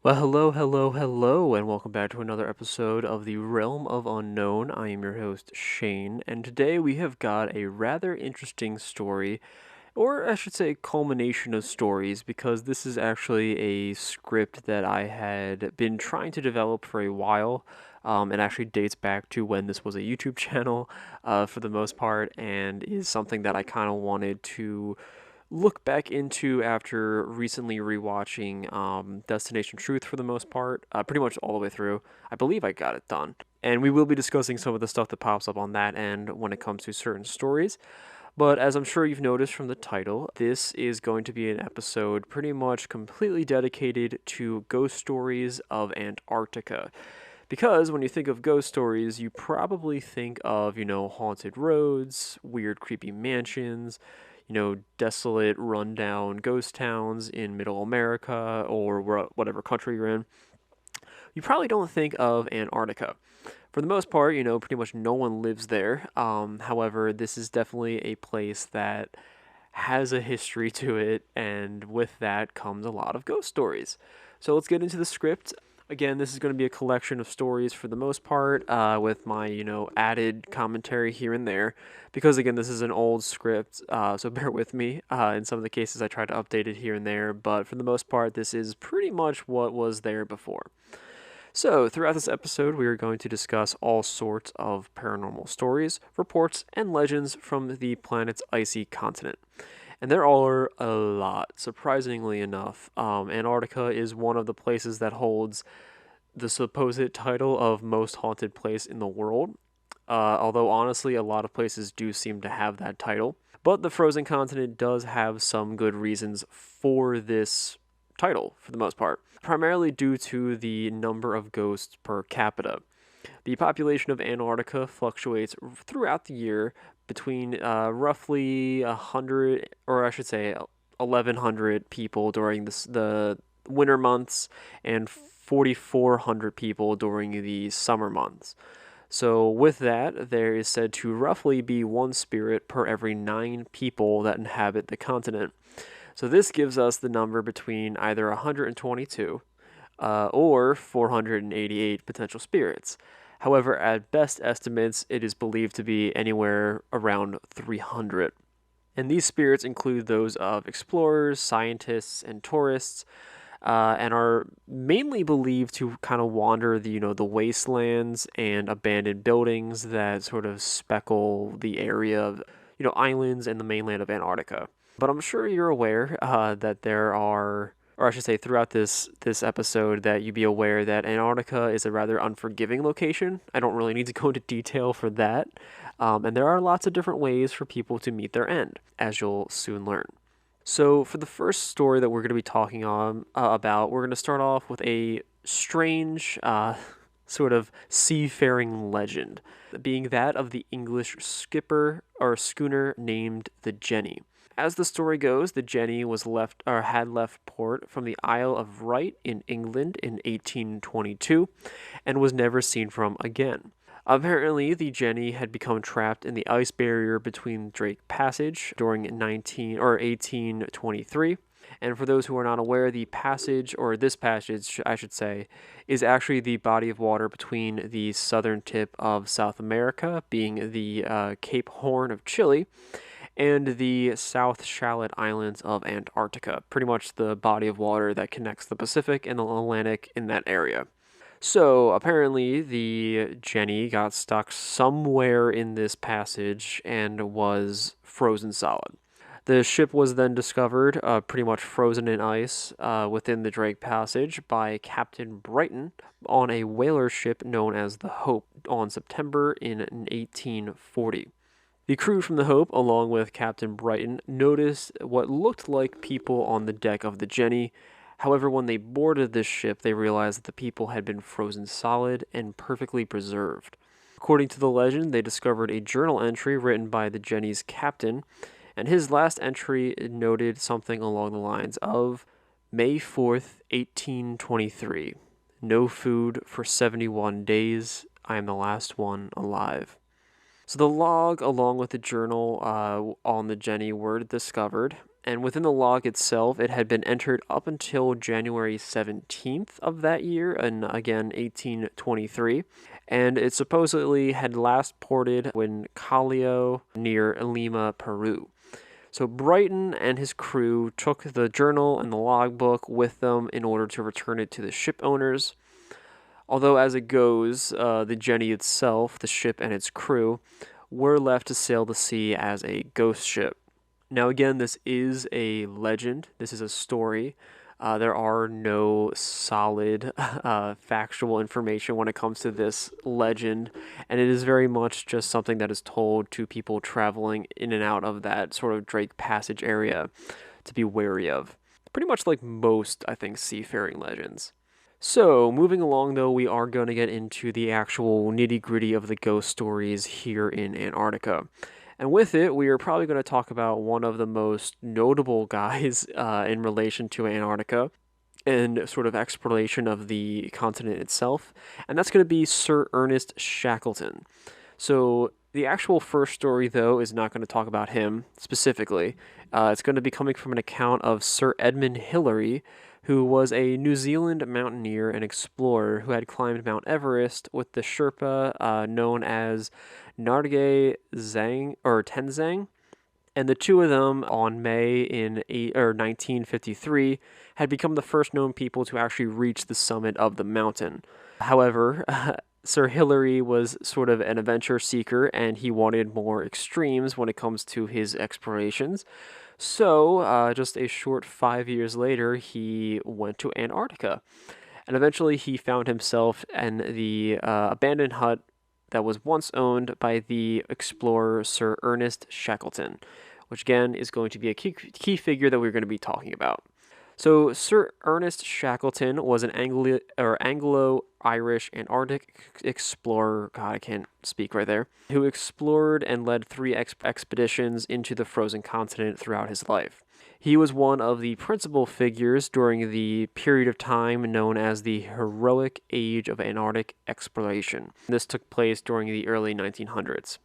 Well, hello, and welcome back to another episode of the Realm of Unknown. I am your host, Shane, and today we have got a rather interesting story, or I should say, culmination of stories, because this is actually a script that I had been trying to develop for a while. It actually dates back to when this was a YouTube channel, for the most part, and is something that I kind of wanted to look back into after recently rewatching Destination Truth for the most part, pretty much all the way through. I believe I got it done. And we will be discussing some of the stuff that pops up on that end when it comes to certain stories. But as I'm sure you've noticed from the title, this is going to be an episode pretty much completely dedicated to ghost stories of Antarctica. Because when you think of ghost stories, you probably think of, haunted roads, weird, creepy mansions, desolate, rundown ghost towns in middle America or whatever country you're in. You probably don't think of Antarctica. For the most part, pretty much no one lives there. However, this is definitely a place that has a history to it, and with that comes a lot of ghost stories. So let's get into the script. Again, this is going to be a collection of stories for the most part, with my, added commentary here and there. Because, again, this is an old script, so bear with me. In some of the cases, I try to update it here and there, but for the most part, this is pretty much what was there before. So, throughout this episode, we are going to discuss all sorts of paranormal stories, reports, and legends from the planet's icy continent. And there are a lot, surprisingly enough. Antarctica is one of the places that holds the supposed title of most haunted place in the world. Although, honestly, a lot of places do seem to have that title. But the frozen continent does have some good reasons for this title, for the most part, primarily due to the number of ghosts per capita. The population of Antarctica fluctuates throughout the year between roughly 100, or I should say 1,100 people during the winter months and 4,400 people during the summer months. So, with that, there is said to roughly be one spirit per every 9 people that inhabit the continent. So, this gives us the number between either 122 or 488 potential spirits. However, at best estimates, it is believed to be anywhere around 300. And these spirits include those of explorers, scientists, and tourists, and are mainly believed to kind of wander the wastelands and abandoned buildings that sort of speckle the area of islands and the mainland of Antarctica. But I'm sure you're aware that there are, or I should say, throughout this episode, that you be aware that Antarctica is a rather unforgiving location. I don't really need to go into detail for that, and there are lots of different ways for people to meet their end, as you'll soon learn. So, for the first story that we're going to be talking about, we're going to start off with a strange sort of seafaring legend, being that of the English skipper or schooner named the Jenny. As the story goes, the Jenny was left or had left port from the Isle of Wight in England in 1822 and was never seen from again. Apparently, the Jenny had become trapped in the ice barrier between Drake Passage during 1823. And for those who are not aware, the passage, or this passage, I should say, is actually the body of water between the southern tip of South America, being the Cape Horn of Chile, and the South Shallot Islands of Antarctica. Pretty much the body of water that connects the Pacific and the Atlantic in that area. So apparently, the Jenny got stuck somewhere in this passage and was frozen solid. The ship was then discovered, pretty much frozen in ice, within the Drake Passage by Captain Brighton on a whaler ship known as the Hope on September in 1840. The crew from the Hope, along with Captain Brighton, noticed what looked like people on the deck of the Jenny. However, when they boarded this ship, they realized that the people had been frozen solid and perfectly preserved. According to the legend, they discovered a journal entry written by the Jenny's captain, and his last entry noted something along the lines of May 4th, 1823. No food for 71 days. I am the last one alive. So the log, along with the journal on the Jenny, were discovered, And within the log itself, it had been entered up until January 17th of that year, and again, 1823. And it supposedly had last ported in Callao near Lima, Peru. So Brighton and his crew took the journal and the logbook with them in order to return it to the ship owners. Although, as it goes, the Jenny itself, the ship and its crew, were left to sail the sea as a ghost ship. Now, again, this is a legend. This is a story. There are no solid factual information when it comes to this legend, and it is very much just something that is told to people traveling in and out of that sort of Drake Passage area to be wary of. Pretty much like most, I think, seafaring legends. So, moving along though, we are going to get into the actual nitty gritty of the ghost stories here in Antarctica. And with it, we are probably going to talk about one of the most notable guys in relation to Antarctica and sort of exploration of the continent itself, and that's going to be Sir Ernest Shackleton. So, the actual first story, though, is not going to talk about him specifically. It's going to be coming from an account of Sir Edmund Hillary, who was a New Zealand mountaineer and explorer who had climbed Mount Everest with the Sherpa known as Narge Zhang or Tenzang, and the two of them on May in 1953 had become the first known people to actually reach the summit of the mountain. However, Sir Hillary was sort of an adventure seeker and he wanted more extremes when it comes to his explorations. So, just a short 5 years later, he went to Antarctica. And eventually he found himself in the abandoned hut that was once owned by the explorer Sir Ernest Shackleton, which again is going to be a key figure that we're going to be talking about. So Sir Ernest Shackleton was an Anglo-Irish Antarctic explorer, God, I can't speak right there, who explored and led 3 expeditions into the frozen continent throughout his life. He was one of the principal figures during the period of time known as the Heroic Age of Antarctic Exploration. This took place during the early 1900s.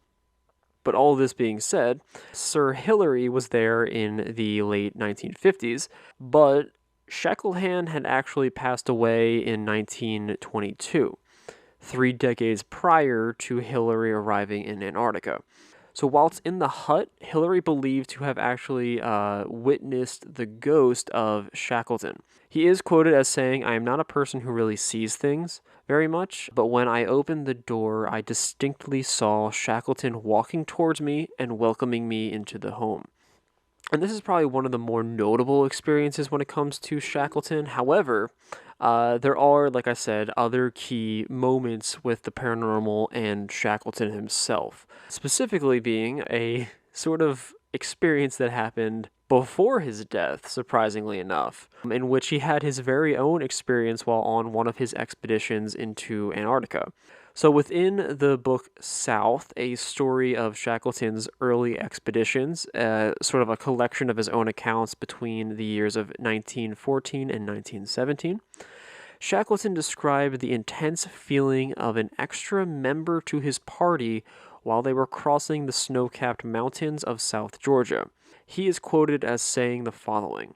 But all this being said, Sir Hillary was there in the late 1950s, but Shackleton had actually passed away in 1922, 3 decades prior to Hillary arriving in Antarctica. So whilst in the hut, Hillary believed to have actually witnessed the ghost of Shackleton. He is quoted as saying, "I am not a person who really sees things very much, but when I opened the door, I distinctly saw Shackleton walking towards me and welcoming me into the home." And this is probably one of the more notable experiences when it comes to Shackleton. However, there are, like I said, other key moments with the paranormal and Shackleton himself. Specifically being a sort of experience that happened before his death, surprisingly enough, in which he had his very own experience while on one of his expeditions into Antarctica. So within the book South, a story of Shackleton's early expeditions, sort of a collection of his own accounts between the years of 1914 and 1917, Shackleton described the intense feeling of an extra member to his party while they were crossing the snow-capped mountains of South Georgia. He is quoted as saying the following: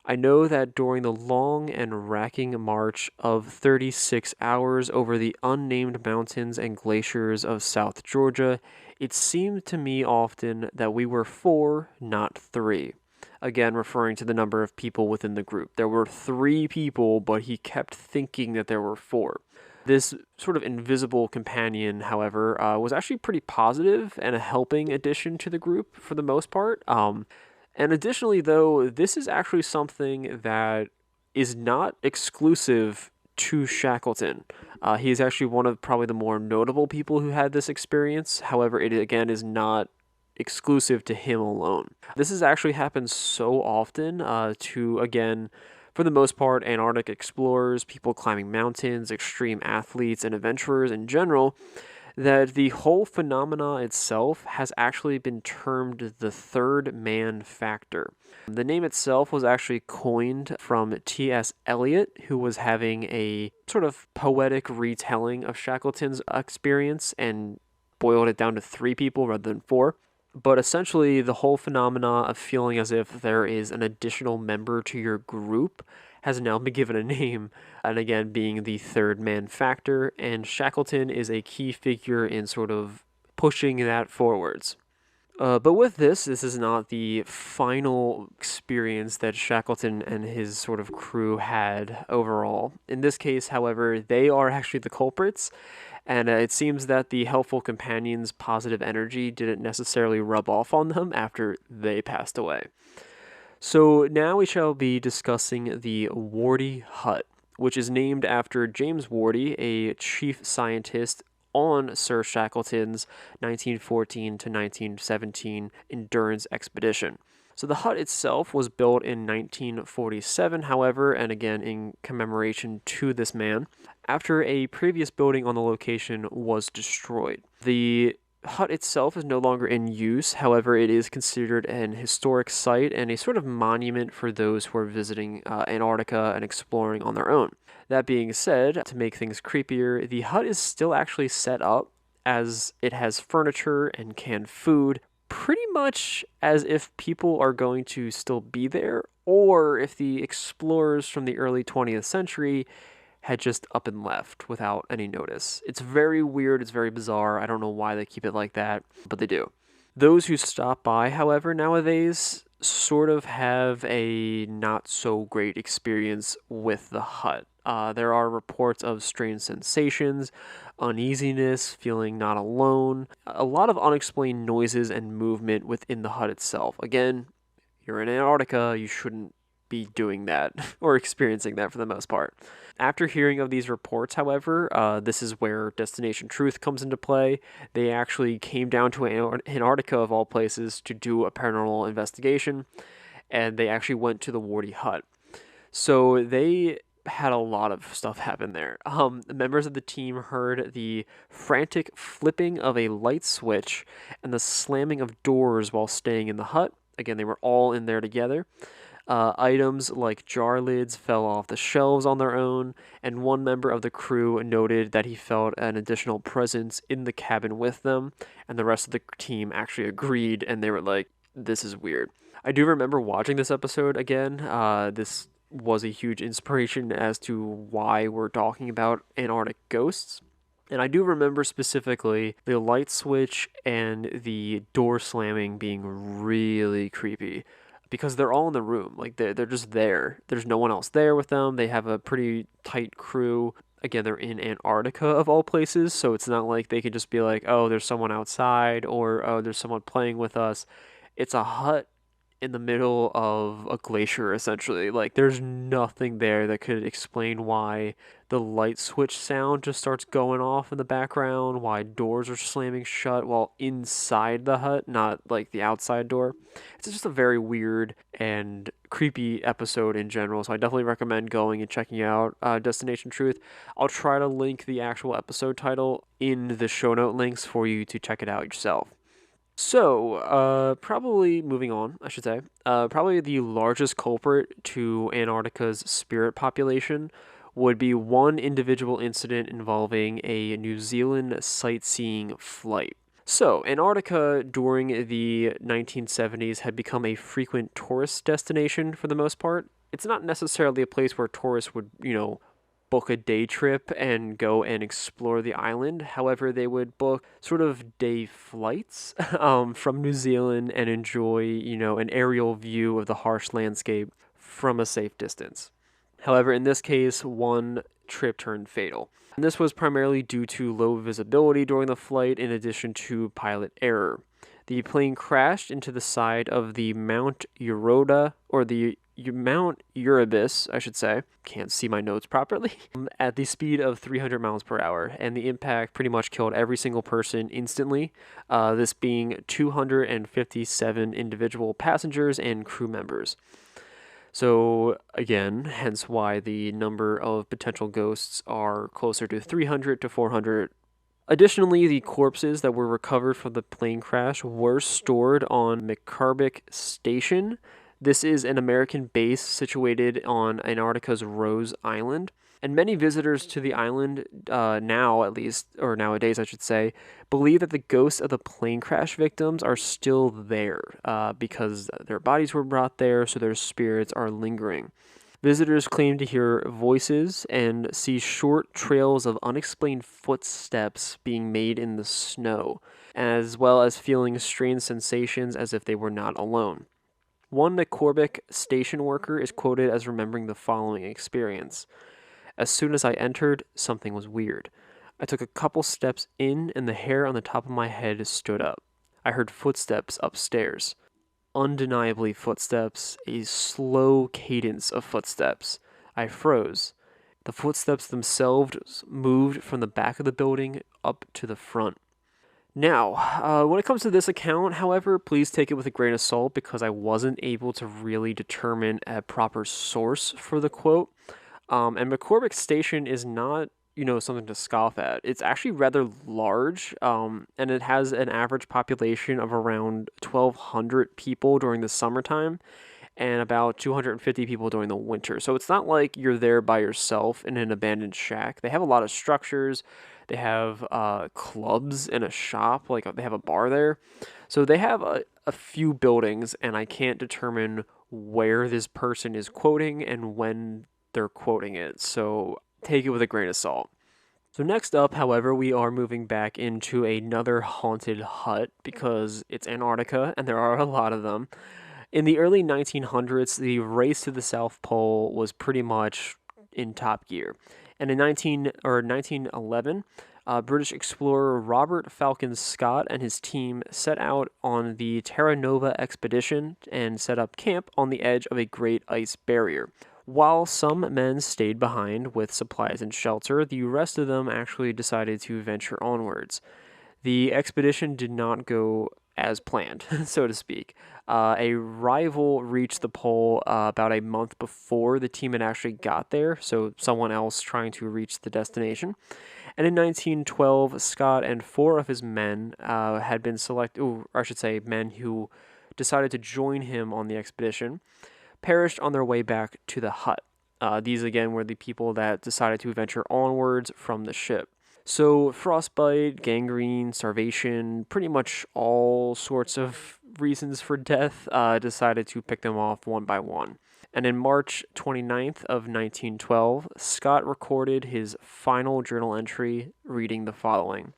"I know that during the long and racking march of 36 hours over the unnamed mountains and glaciers of South Georgia, it seemed to me often that we were 4, not 3. Again, referring to the number of people within the group. There were 3 people, but he kept thinking that there were 4. This sort of invisible companion, however, was actually pretty positive and a helping addition to the group for the most part. And additionally, though, this is actually something that is not exclusive to Shackleton. He is actually one of probably the more notable people who had this experience. However, it again is not exclusive to him alone. This has actually happened so often to, again, for the most part, Antarctic explorers, people climbing mountains, extreme athletes, and adventurers in general, that the whole phenomena itself has actually been termed the third man factor. The name itself was actually coined from T.S. Eliot, who was having a sort of poetic retelling of Shackleton's experience and boiled it down to 3 people rather than 4. But essentially, the whole phenomena of feeling as if there is an additional member to your group has now been given a name, and again, being the third man factor, and Shackleton is a key figure in sort of pushing that forwards. But with this is not the final experience that Shackleton and his sort of crew had overall. In this case, however, they are actually the culprits, and it seems that the helpful companion's positive energy didn't necessarily rub off on them after they passed away. So now we shall be discussing the Wardy Hut, which is named after James Wardy, a chief scientist on Sir Shackleton's 1914 to 1917 endurance expedition. So the hut itself was built in 1947, however, and again in commemoration to this man, after a previous building on the location was destroyed. The hut itself is no longer in use, however, it is considered an historic site and a sort of monument for those who are visiting Antarctica and exploring on their own. That being said, to make things creepier, the hut is still actually set up as it has furniture and canned food, pretty much as if people are going to still be there, or if the explorers from the early 20th century had just up and left without any notice. It's very weird, it's very bizarre. I don't know why they keep it like that, but they do. Those who stop by, however, nowadays sort of have a not so great experience with the hut. There are reports of strange sensations, uneasiness, feeling not alone, a lot of unexplained noises and movement within the hut itself. Again, you're in Antarctica, you shouldn't be doing that or experiencing that for the most part. After hearing of these reports, however, this is where Destination Truth comes into play. They actually came down to Antarctica, of all places, to do a paranormal investigation, and they actually went to the Wardy Hut. So they had a lot of stuff happen there. Members of the team heard the frantic flipping of a light switch and the slamming of doors while staying in the hut. Again, they were all in there together. Items like jar lids fell off the shelves on their own, and one member of the crew noted that he felt an additional presence in the cabin with them, and the rest of the team actually agreed, and they were like, this is weird. I do remember watching this episode again. This was a huge inspiration as to why we're talking about Antarctic ghosts. And I do remember specifically the light switch and the door slamming being really creepy because they're all in the room. Like they're just there. There's no one else there with them. They have a pretty tight crew. Again, they're in Antarctica of all places, so it's not like they could just be like, oh, there's someone outside or oh, there's someone playing with us. It's a hut in the middle of a glacier, essentially. Like, there's nothing there that could explain why the light switch sound just starts going off in the background, why doors are slamming shut while inside the hut, not like the outside door. It's just a very weird and creepy episode in general, so I definitely recommend going and checking out Destination Truth. I'll try to link the actual episode title in the show note links for you to check it out yourself. So, probably moving on, I should say, probably the largest culprit to Antarctica's spirit population would be one individual incident involving a New Zealand sightseeing flight. So, Antarctica during the 1970s had become a frequent tourist destination for the most part. It's not necessarily a place where tourists would, book a day trip and go and explore the island. However, they would book sort of day flights from New Zealand and enjoy, an aerial view of the harsh landscape from a safe distance. However, in this case, one trip turned fatal. And this was primarily due to low visibility during the flight in addition to pilot error. The plane crashed into the side of the Mount Euroda, or the Mount Erebus, I should say, can't see my notes properly, at the speed of 300 miles per hour, and the impact pretty much killed every single person instantly, this being 257 individual passengers and crew members. So, again, hence why the number of potential ghosts are closer to 300 to 400. Additionally, the corpses that were recovered from the plane crash were stored on McCarbic Station. This is an American base situated on Antarctica's Rose Island. And many visitors to the island, now at least, or nowadays I should say, believe that the ghosts of the plane crash victims are still there because their bodies were brought there, so their spirits are lingering. Visitors claim to hear voices and see short trails of unexplained footsteps being made in the snow, as well as feeling strange sensations as if they were not alone. One McCormick station worker is quoted as remembering the following experience. As soon as I entered, something was weird. I took a couple steps in, and the hair on the top of my head stood up. I heard footsteps upstairs. Undeniably footsteps, a slow cadence of footsteps. I froze. The footsteps themselves moved from the back of the building up to the front. Now, when it comes to this account, however, please take it with a grain of salt because I wasn't able to really determine a proper source for the quote. And McCormick Station is not, something to scoff at. It's actually rather large, and it has an average population of around 1,200 people during the summertime and about 250 people during the winter. So it's not like you're there by yourself in an abandoned shack. They have a lot of structures. They have clubs and a shop, like they have a bar there. So they have a few buildings, and I can't determine where this person is quoting and when they're quoting it. So take it with a grain of salt. So next up, however, we are moving back into another haunted hut because it's Antarctica and there are a lot of them. In the early 1900s, the race to the South Pole was pretty much in top gear. And in 1911, British explorer Robert Falcon Scott and his team set out on the Terra Nova expedition and set up camp on the edge of a great ice barrier. While some men stayed behind with supplies and shelter, the rest of them actually decided to venture onwards. The expedition did not go as planned, so to speak. A rival reached the pole about a month before the team had actually got there, so someone else trying to reach the destination. And in 1912, Scott and four of his men had been selected, or I should say, men who decided to join him on the expedition, perished on their way back to the hut. These, again, were the people that decided to venture onwards from the ship. So, frostbite, gangrene, starvation, pretty much all sorts of reasons for death decided to pick them off one by one. And in March 29th of 1912, Scott recorded his final journal entry reading the following.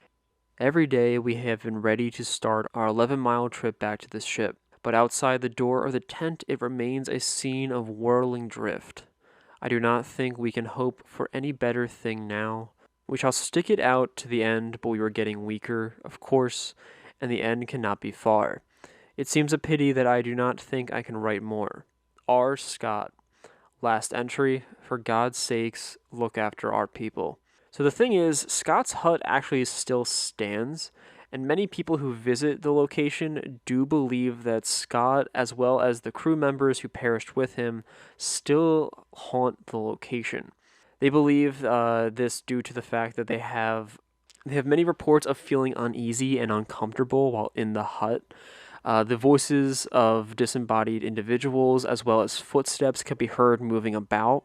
Every day we have been ready to start our 11-mile trip back to the ship, but outside the door of the tent it remains a scene of whirling drift. I do not think we can hope for any better thing now. We shall stick it out to the end, but we were getting weaker, of course, and the end cannot be far. It seems a pity that I do not think I can write more. R. Scott. Last entry, for God's sakes, look after our people. So the thing is, Scott's hut actually still stands, and many people who visit the location do believe that Scott, as well as the crew members who perished with him, still haunt the location. They believe this due to the fact that they have many reports of feeling uneasy and uncomfortable while in the hut. The voices of disembodied individuals, as well as footsteps, can be heard moving about.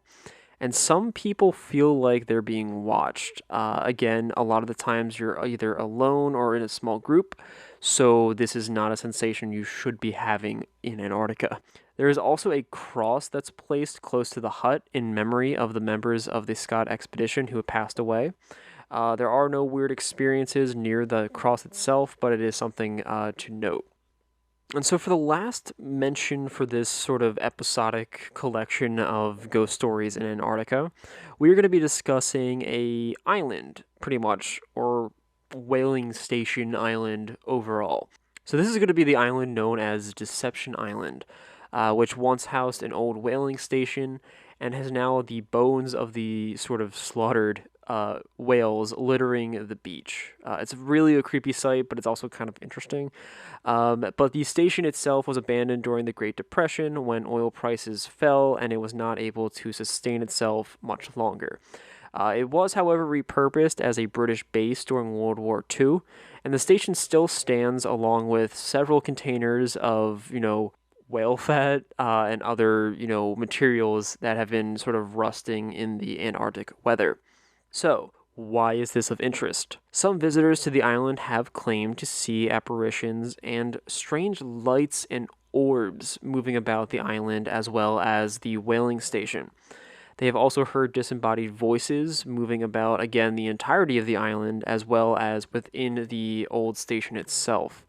And some people feel like they're being watched. Again, a lot of the times you're either alone or in a small group, so this is not a sensation you should be having in Antarctica. There is also a cross that's placed close to the hut in memory of the members of the Scott expedition who have passed away. There are no weird experiences near the cross itself, but it is something to note. And so for the last mention for this sort of episodic collection of ghost stories in Antarctica, we're going to be discussing a island, pretty much, or whaling station island overall. So this is going to be the island known as Deception Island, which once housed an old whaling station and has now the bones of the sort of slaughtered whales littering the beach. It's really a creepy sight, but it's also kind of interesting. But the station itself was abandoned during the Great Depression when oil prices fell and it was not able to sustain itself much longer. It was, however, repurposed as a British base during World War II, and the station still stands along with several containers of, whale fat and other, materials that have been sort of rusting in the Antarctic weather. So, why is this of interest? Some visitors to the island have claimed to see apparitions and strange lights and orbs moving about the island as well as the whaling station. They have also heard disembodied voices moving about, again, the entirety of the island as well as within the old station itself.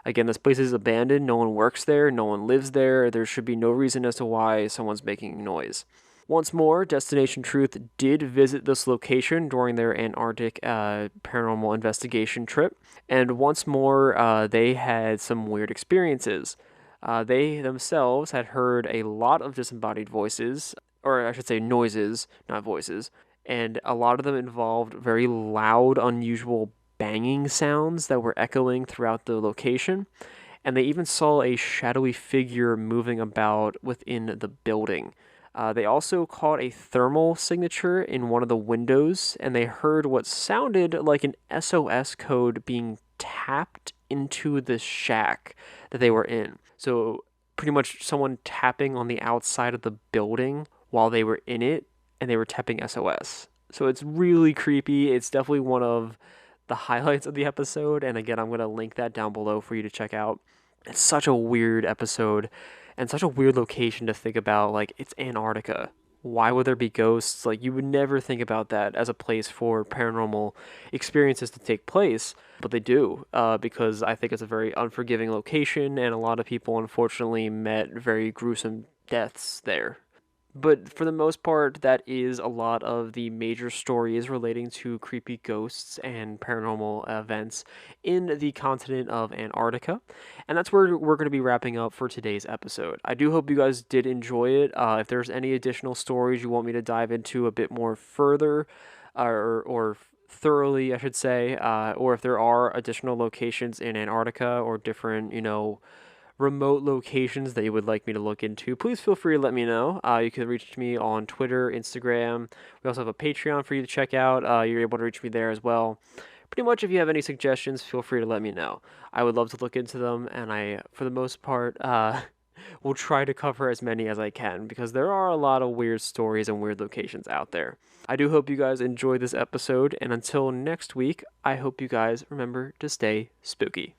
Again, this place is abandoned, no one works there, no one lives there, there should be no reason as to why someone's making noise. Once more, Destination Truth did visit this location during their Antarctic paranormal investigation trip, and once more, they had some weird experiences. They themselves had heard a lot of disembodied voices, or I should say noises, not voices, and a lot of them involved very loud, unusual banging sounds that were echoing throughout the location, and they even saw a shadowy figure moving about within the building. They also caught a thermal signature in one of the windows, and they heard what sounded like an SOS code being tapped into the shack that they were in. So, pretty much someone tapping on the outside of the building while they were in it, and they were tapping SOS. So, it's really creepy. It's definitely one of the highlights of the episode, and again, I'm going to link that down below for you to check out. It's such a weird episode and such a weird location to think about. Like, it's Antarctica. Why would there be ghosts? Like, you would never think about that as a place for paranormal experiences to take place, but they do, because I think it's a very unforgiving location, and a lot of people unfortunately met very gruesome deaths there. But for the most part, that is a lot of the major stories relating to creepy ghosts and paranormal events in the continent of Antarctica. And that's where we're going to be wrapping up for today's episode. I do hope you guys did enjoy it. If there's any additional stories you want me to dive into a bit more further, or thoroughly, I should say, or if there are additional locations in Antarctica or different, remote locations that you would like me to look into, please feel free to let me know. You can reach me on Twitter, Instagram. We also have a Patreon for you to check out. You're able to reach me there as well. Pretty much, if you have any suggestions, feel free to let me know. I would love to look into them, and for the most part, will try to cover as many as I can because there are a lot of weird stories and weird locations out there. I do hope you guys enjoyed this episode, and until next week, I hope you guys remember to stay spooky.